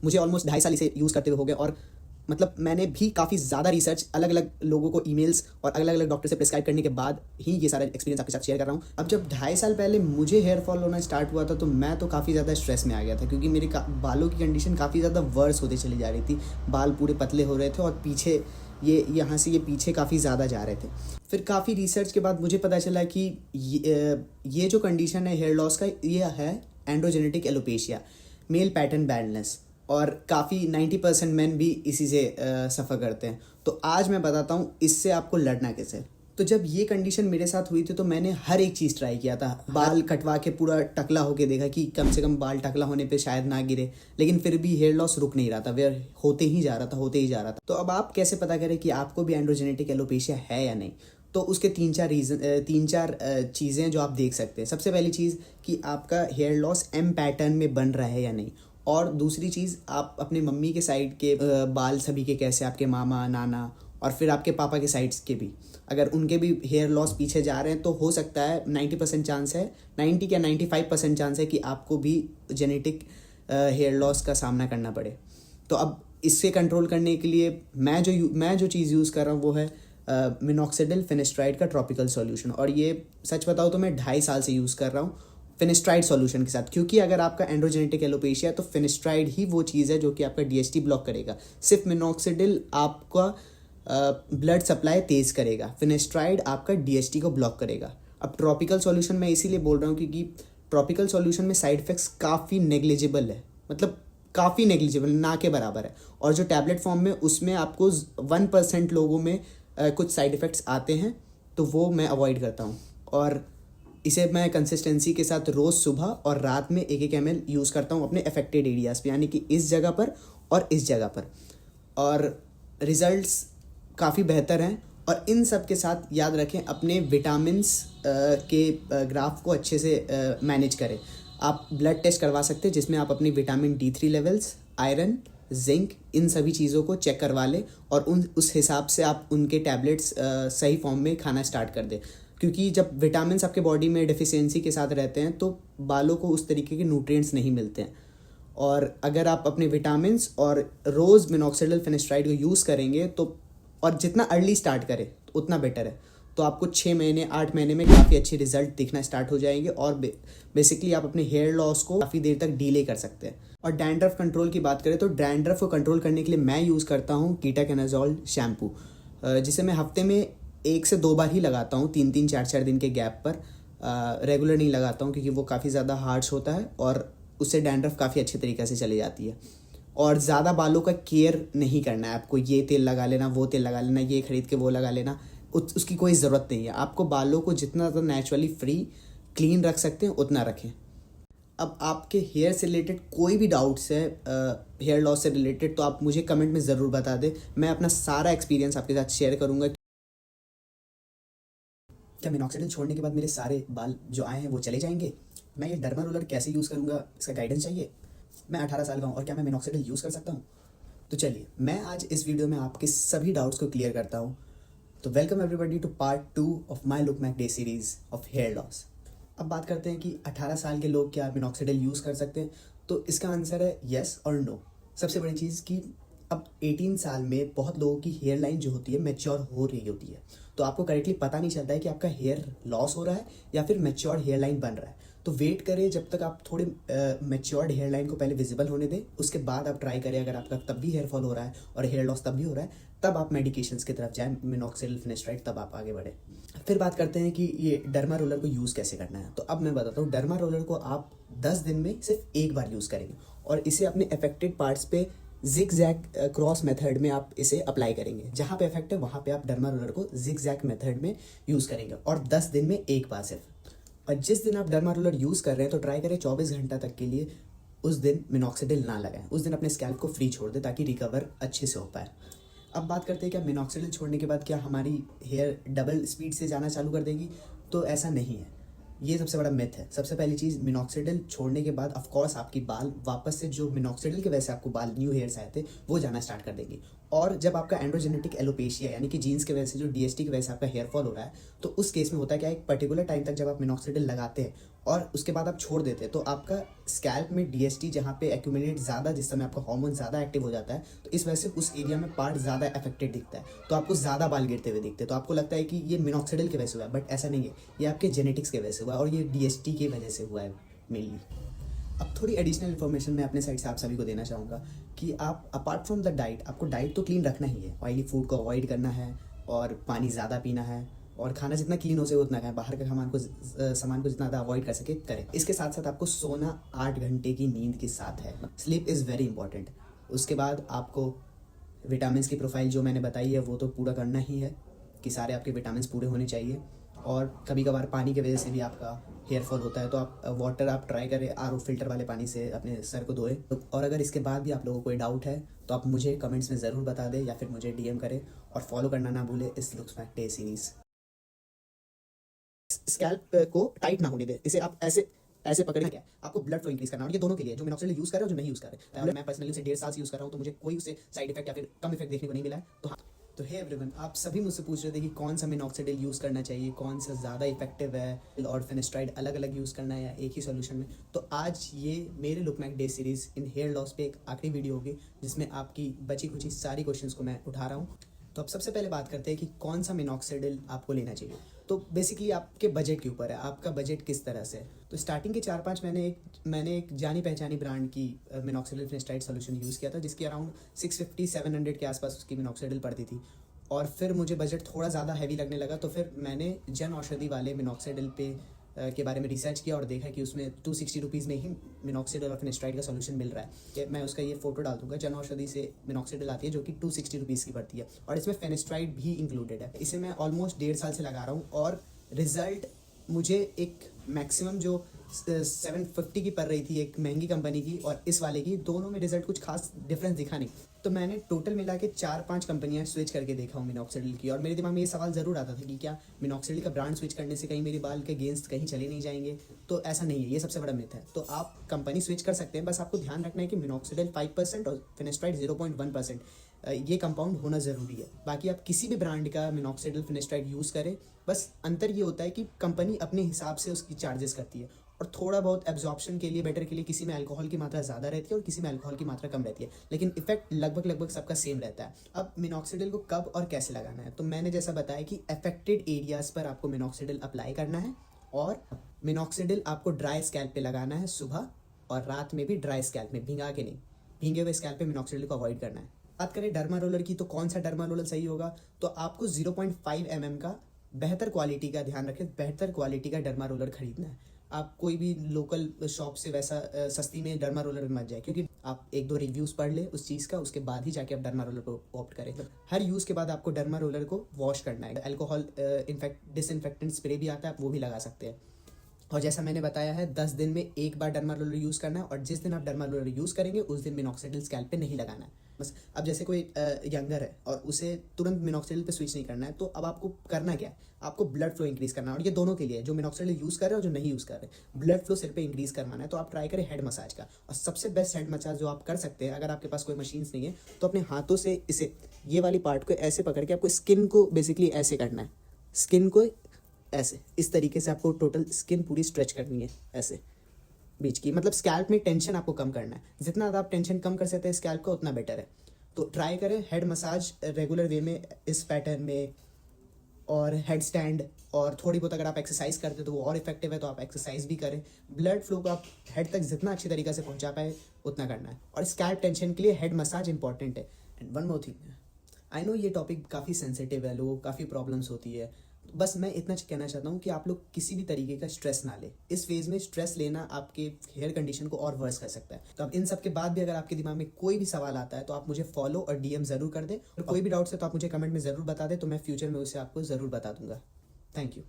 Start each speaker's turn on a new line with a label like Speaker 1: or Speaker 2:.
Speaker 1: मुझे ऑलमोस्ट 2.5 साल इसे यूज़ करते हुए हो गए और मतलब मैंने भी काफ़ी ज़्यादा रिसर्च अलग अलग लोगों को ईमेल्स और अलग अलग डॉक्टर से प्रिस्क्राइब करने के बाद ही ये सारा एक्सपीरियंस आपके साथ शेयर कर रहा हूँ। अब जब 2.5 साल पहले मुझे हेयर फॉल होना स्टार्ट हुआ था तो मैं तो काफ़ी ज़्यादा स्ट्रेस में आ गया था, क्योंकि मेरे बालों की कंडीशन काफ़ी ज़्यादा वर्स होती चली जा रही थी। बाल पूरे पतले हो रहे थे और पीछे ये यहाँ से ये पीछे काफ़ी ज़्यादा जा रहे थे। फिर काफ़ी रिसर्च के बाद मुझे पता चला कि ये जो कंडीशन है हेयर लॉस का, ये है एंड्रोजेनेटिक एलोपेशिया, मेल पैटर्न बैल्डनेस, और काफ़ी 90% मैन भी इसी से सफ़र करते हैं। तो आज मैं बताता हूँ इससे आपको लड़ना कैसे। तो जब ये कंडीशन मेरे साथ हुई थी तो मैंने हर एक चीज़ ट्राई किया था। बाल कटवा के पूरा टकला होके देखा कि कम से कम बाल टकला होने पे शायद ना गिरे, लेकिन फिर भी हेयर लॉस रुक नहीं रहा था, वेयर होते ही जा रहा था। तो अब आप कैसे पता करें कि आपको भी एंड्रोजेनेटिक एलोपेशिया है या नहीं? तो उसके तीन चार चीज़ें जो आप देख सकते हैं। सबसे पहली चीज़ कि आपका हेयर लॉस एम पैटर्न में बन रहा है या नहीं, और दूसरी चीज़ आप अपने मम्मी के साइड के बाल सभी के कैसे, आपके मामा नाना और फिर आपके पापा के साइड्स के भी, अगर उनके भी हेयर लॉस पीछे जा रहे हैं तो हो सकता है 90% चांस है, 90 या 95% चांस है कि आपको भी जेनेटिक हेयर लॉस का सामना करना पड़े। तो अब इससे कंट्रोल करने के लिए मैं जो चीज़ यूज़ कर रहा हूँ वो है मिनॉक्सिडिल फिनेस्ट्राइड का ट्रॉपिकल सॉल्यूशन। और ये सच बताऊँ तो मैं 2.5 साल से यूज़ कर रहा हूँ फिनिस्ट्राइड सॉल्यूशन के साथ, क्योंकि अगर आपका एंड्रोजेनेटिक एलोपेशिया है तो फिनिस्ट्राइड ही वो चीज़ है जो कि आपका डीएसटी ब्लॉक करेगा। सिर्फ मिनॉक्सिडिल आपका ब्लड सप्लाई तेज़ करेगा, फिनिस्ट्राइड आपका डीएसटी को ब्लॉक करेगा। अब ट्रॉपिकल सॉल्यूशन मैं इसीलिए बोल रहा हूँ क्योंकि ट्रॉपिकल सॉल्यूशन में साइड इफेक्ट्स काफ़ी नेग्लिजिबल है, मतलब काफ़ी नेग्लिजिबल, ना के बराबर है। और जो टैबलेट फॉर्म में उसमें आपको 1% लोगों में कुछ साइड इफ़ेक्ट्स आते हैं, तो वो मैं अवॉइड करता हूँ। और इसे मैं कंसिस्टेंसी के साथ रोज़ सुबह और रात में 1-1 ml यूज़ करता हूँ अपने अफेक्टेड एरियाज़ पे, यानी कि इस जगह पर और इस जगह पर, और रिज़ल्ट्स काफ़ी बेहतर हैं। और इन सब के साथ याद रखें अपने विटामिन्स के ग्राफ को अच्छे से मैनेज करें। आप ब्लड टेस्ट करवा सकते हैं जिसमें आप अपनी vitamin D3 levels, iron, zinc, इन सभी चीज़ों को चेक करवा लें और उस हिसाब से आप उनके टैबलेट्स सही फॉर्म में खाना स्टार्ट कर दें। क्योंकि जब विटामिन्स आपके बॉडी में डेफिशिएंसी के साथ रहते हैं तो बालों को उस तरीके के न्यूट्रिएंट्स नहीं मिलते हैं। और अगर आप अपने विटामिन्स और रोज़ मिनॉक्सिडिल फिनेस्ट्राइड को यूज़ करेंगे तो, और जितना अर्ली स्टार्ट करें उतना बेटर है, तो आपको 6 महीने 8 महीने में काफ़ी अच्छे रिजल्ट दिखना स्टार्ट हो जाएंगे। और बेसिकली आप अपने हेयर लॉस को काफ़ी देर तक डिले कर सकते हैं। और डैंड्रफ कंट्रोल की बात करें तो डैंड्रफ को कंट्रोल करने के लिए मैं यूज़ करता हूँ कीटाकेनाज़ोल शैम्पू, जिसे मैं हफ्ते में 1 से 2 बार ही लगाता हूँ, 3-3 4-4 दिन के गैप पर। रेगुलर नहीं लगाता हूँ क्योंकि वो काफ़ी ज़्यादा हार्श होता है और उससे डैंड्रफ काफ़ी अच्छे तरीके से चली जाती है। और ज़्यादा बालों का केयर नहीं करना है आपको, ये तेल लगा लेना, वो तेल लगा लेना, ये खरीद के वो लगा लेना, उसकी कोई ज़रूरत नहीं है। आपको बालों को जितना ज़्यादा नेचुरली फ्री क्लीन रख सकते हैं उतना रखें। अब आपके हेयर से रिलेटेड कोई भी डाउट्स है हेयर लॉस से रिलेटेड तो आप मुझे कमेंट में ज़रूर बता दें, मैं अपना सारा एक्सपीरियंस आपके साथ शेयर करूँगा। क्या मिनॉक्सिडिल छोड़ने के बाद मेरे सारे बाल जो आए हैं वो चले जाएंगे? मैं ये डर्मा रोलर कैसे यूज़ करूँगा, इसका गाइडेंस चाहिए। मैं 18 साल का हूँ और क्या मैं मिनॉक्सिडिल यूज़ कर सकता हूँ? तो चलिए मैं आज इस वीडियो में आपके सभी डाउट्स को क्लियर करता हूँ। तो welcome everybody to part 2 of my look mac day series of hair loss. अब बात करते हैं कि 18 साल के लोग क्या मिनॉक्सिडिल यूज़ कर सकते हैं? तो इसका आंसर है येस और नो। सबसे बड़ी चीज़ कि अब 18 साल में बहुत लोगों की हेयर लाइन जो होती है मैच्योर हो रही होती है, तो आपको करेक्टली पता नहीं चलता है कि आपका हेयर लॉस हो रहा है या फिर मैच्योर हेयर लाइन बन रहा है। तो वेट करें जब तक आप थोड़े मैच्योर्ड हेयर लाइन को पहले विजिबल होने दें, उसके बाद आप ट्राई करें। अगर आपका तब भी हेयर फॉल हो रहा है और हेयर लॉस तब भी हो रहा है, तब आप मेडिकेशंस की तरफ जाएं, मिनॉक्सिडिल फिनेस्ट्राइड, तब आप आगे बढ़ें। फिर बात करते हैं कि ये डर्मा रोलर को यूज़ कैसे करना है। तो अब मैं बताता हूँ, डर्मा रोलर को आप 10 दिन में सिर्फ एक बार यूज़ करेंगे और इसे अपने अफेक्टेड पार्ट्स पे जिग जैग क्रॉस मेथड में आप इसे अप्लाई करेंगे। जहाँ पे इफेक्ट है वहाँ पे आप डर्मा रोलर को जिग जैग मेथड में यूज़ करेंगे और 10 दिन में एक बार सिर्फ। और जिस दिन आप डर्मा रोलर यूज़ कर रहे हैं तो ट्राई करें 24 घंटा तक के लिए उस दिन मिनॉक्सिडिल ना लगाएं, उस दिन अपने स्कैल्प को फ्री छोड़ दें ताकि रिकवर अच्छे से हो पाए। अब बात करते हैं क्या मिनॉक्सिडिल छोड़ने के बाद क्या हमारी हेयर डबल स्पीड से जाना चालू कर देगी? तो ऐसा नहीं है, ये सबसे बड़ा मिथ है। सबसे पहली चीज़, मिनॉक्सिडिल छोड़ने के बाद ऑफ कोर्स आपकी बाल वापस से जो मिनॉक्सिडिल के वजह से आपको बाल न्यू हेयर्स आए थे वो जाना स्टार्ट कर देंगे। और जब आपका एंड्रोजेनेटिक एलोपेशिया यानी कि जीन्स की वजह से जो डीएसटी की वजह से आपका हेयर फॉल हो रहा है, तो उस केस में होता है क्या, एक पर्टिकुलर टाइम तक जब आप मिनॉक्सिडिल लगाते हैं और उसके बाद आप छोड़ देते हैं तो आपका स्कैल्प में डीएसटी जहाँ पे एक्यूमुलेट ज़्यादा, जिस समय आपका हार्मोन ज़्यादा एक्टिव हो जाता है, तो इस वजह से उस एरिया में पार्ट ज़्यादा अफेक्टेड दिखता है, तो आपको ज़्यादा बाल गिरते हुए दिखते हैं। तो आपको लगता है कि ये मिनॉक्सिडिल की वजह से हुआ है, बट ऐसा नहीं है, ये आपके जेनेटिक्स की वजह से हुआ है और ये डीएसटी की वजह से हुआ है मेनली। अब थोड़ी एडिशनल इन्फॉर्मेशन मैं अपने साइड से आप सभी को देना चाहूँगा कि आप अपार्ट फ्रॉम द डाइट, आपको डाइट तो क्लीन रखना ही है, ऑयली फूड को अवॉइड करना है और पानी ज़्यादा पीना है और खाना जितना क्लीन हो सके उतना खाएं, बाहर का सामान को जितना ज़्यादा अवॉइड कर सके करें। इसके साथ साथ आपको सोना 8 घंटे की नींद के साथ है, स्लीप इज़ वेरी इंपॉर्टेंट। उसके बाद आपको विटामिन की प्रोफाइल जो मैंने बताई है वो तो पूरा करना ही है कि सारे आपके विटामिन पूरे होने चाहिए। और कभी कभार पानी की वजह से भी आपका हेयर फॉल होता है, तो आप वाटर आप ट्राई करें, आरओ फिल्टर वाले पानी से अपने सर को धोएं। और अगर इसके बाद भी आप लोगों को कोई डाउट है तो आप मुझे कमेंट्स में ज़रूर बता दें या फिर मुझे डीएम करें और फॉलो करना ना भूलें इस looks fact day series. Scalp को टाइट ना होने दे, इसे आप ऐसे ऐसे पकड़ना क्या, आपको ब्लड फ्लो इंक्रीज करना, और ये दोनों के लिए, जो मिनॉक्सिडिल यूज़ कर रहे हो, जो नहीं यूज़ कर रहे हैं। मैं पर्सनली उसे 1.5 साल से यूज़ कर रहा हूँ, तो मुझे कोई उससे साइड इफेक्ट या फिर कम इफेक्ट देखने को नहीं मिला है। तो हाँ, तो हे एवरीवन, आप सभी मुझसे पूछ रहे थे कि कौन सा मिनॉक्सिडिल यूज़ करना चाहिए, कौन सा ज़्यादा इफेक्टिव है और फिनेस्ट्राइड अलग अलग यूज़ करना है या एक ही सोल्यूशन में। तो आज ये मेरे लुकमैक डे सीरीज़ इन हेयर लॉस पे एक आखिरी वीडियो होगी जिसमें आपकी बची खुची सारी क्वेश्चंस को मैं उठा रहा हूँ। तो अब सबसे पहले बात करते हैं कि कौन सा मिनॉक्सिडिल आपको लेना चाहिए। तो बेसिकली आपके बजट के ऊपर है, आपका बजट किस तरह से है। तो स्टार्टिंग के 4-5 मैंने एक जानी पहचानी ब्रांड की मिनॉक्सिडिल फिनेस्ट्राइड सोल्यूशन यूज़ किया था, जिसकी अराउंड 650-700 के आसपास उसकी मिनॉक्सिडिल पड़ती थी। और फिर मुझे बजट थोड़ा ज़्यादा हैवी लगने लगा, तो फिर मैंने जन औषधि वाले मिनॉक्सिडिल पे के बारे में रिसर्च किया और देखा कि उसमें 260 रुपीज़ में ही मिनॉक्सिडिल और फिनेस्ट्राइड का सोल्यूशन मिल रहा है। कि मैं उसका ये फोटो डाल दूंगा, जन औषधि से मिनॉक्सिडिल आती है जो कि 260 रुपीज़ की पड़ती है और इसमें फिनेस्ट्राइड भी इंक्लूडेड है। इसे मैं ऑलमोस्ट 1.5 साल से लगा रहा हूँ और रिज़ल्ट मुझे एक मैक्सिमम जो 750 की पड़ रही थी एक महंगी कंपनी की और इस वाले की, दोनों में रिजल्ट कुछ खास डिफरेंस दिखा नहीं। तो मैंने टोटल मिला के 4-5 कंपनियां स्विच करके देखा हूँ मिनॉक्सिडिल की, और मेरे दिमाग में ये सवाल ज़रूर आता था कि क्या मिनॉक्सिडिल का ब्रांड स्विच करने से कहीं मेरे बाल के गेंस कहीं चले नहीं जाएंगे। तो ऐसा नहीं है, ये सबसे बड़ा मिथ है। तो आप कंपनी स्विच कर सकते हैं, बस आपको ध्यान रखना है कि मिनॉक्सिडिल 5% और फिनेस्ट्राइड 0.1% ये कंपाउंड होना ज़रूरी है। बाकी आप किसी भी ब्रांड का मिनॉक्सिडिल फिनेस्ट्राइड यूज़ करें, बस अंतर ये होता है कि कंपनी अपने हिसाब से उसकी चार्जेस करती है और थोड़ा बहुत एब्जॉर्प्शन के लिए, बेटर के लिए, किसी में अल्कोहल की मात्रा ज़्यादा रहती है और किसी में अल्कोहल की मात्रा कम रहती है, लेकिन इफेक्ट लगभग सबका सेम रहता है। अब मिनॉक्सिडिल को कब और कैसे लगाना है, तो मैंने जैसा बताया कि अफेक्टेड एरियाज़ पर आपको मिनॉक्सिडिल अप्लाई करना है और मिनॉक्सिडिल आपको ड्राई स्कैल्प पे लगाना है, सुबह और रात में भी ड्राई स्कैल्प में, भिंगा के नहीं, भींगे हुए स्कैल्प पे मिनॉक्सिडिल को अवॉइड करना है। बात करें डर्मा रोलर की, तो कौन सा डर्मा रोलर सही होगा, तो आपको 0.5 mm का बेहतर क्वालिटी का, ध्यान रखें, बेहतर क्वालिटी का डर्मा रोलर खरीदना है। आप कोई भी लोकल शॉप से वैसा सस्ती में डर्मा रोलर मत जाए, क्योंकि आप 1-2 रिव्यूज़ पढ़ ले उस चीज़ का, उसके बाद ही जाके आप डर्मा रोलर को ऑप्ट करें। हर यूज़ के बाद आपको डर्मा रोलर को वॉश करना है। अल्कोहल डिसइंफेक्टेंट स्प्रे भी आता है, आप वो भी लगा सकते हैं। और जैसा मैंने बताया है, 10 दिन में एक बार डर्मा रोलर यूज़ करना है और जिस दिन आप डर्मा रोलर यूज़ करेंगे उस दिन मिनॉक्सिडिल स्कैल्प पे नहीं लगाना है। बस अब जैसे कोई यंगर है और उसे तुरंत मिनॉक्सिडिल पे स्विच नहीं करना है, तो अब आपको करना क्या है, आपको ब्लड फ्लो इंक्रीज़ करना है। और ये दोनों के लिए, जो मिनॉक्सिडिल यूज़ कर रहे हैं और जो नहीं यूज़ कर रहे, ब्लड फ्लो सिर पे इंक्रीज़ करवाना है, तो आप ट्राई करें हेड मसाज का। और सबसे बेस्ट हेड मसाज जो आप कर सकते हैं, अगर आपके पास कोई मशीन्स नहीं है, तो अपने हाथों से इसे, ये वाली पार्ट को ऐसे पकड़ के आपको स्किन को बेसिकली ऐसे करना है, स्किन को ऐसे, इस तरीके से आपको टोटल स्किन पूरी स्ट्रेच करनी है, ऐसे बीच की, मतलब स्कैल्प में टेंशन आपको कम करना है। जितना ज़्यादा आप टेंशन कम कर सकते हैं स्कैल्प का, उतना बेटर है। तो ट्राई करें हेड मसाज रेगुलर वे में, इस पैटर्न में, और हेड स्टैंड, और थोड़ी बहुत अगर आप एक्सरसाइज करते हो तो वो और इफेक्टिव है, तो आप एक्सरसाइज भी करें। ब्लड फ्लो को आप हेड तक जितना अच्छी तरीके से पहुंचा पाए उतना करना है, और स्कैल्प टेंशन के लिए हेड मसाज इंपॉर्टेंट है। And one more thing, I know ये टॉपिक काफ़ी सेंसिटिव है, लोगों को काफ़ी प्रॉब्लम्स होती है, बस मैं इतना कहना चाहता हूँ कि आप लोग किसी भी तरीके का स्ट्रेस ना लें। इस फेज़ में स्ट्रेस लेना आपके हेयर कंडीशन को और वर्स कर सकता है। तो अब इन सब के बाद भी अगर आपके दिमाग में कोई भी सवाल आता है तो आप मुझे फॉलो और डीएम ज़रूर कर दें, और कोई भी डाउट्स है तो आप मुझे कमेंट में ज़रूर बता दें, तो मैं फ्यूचर में उसे आपको ज़रूर बता दूंगा। Thank you.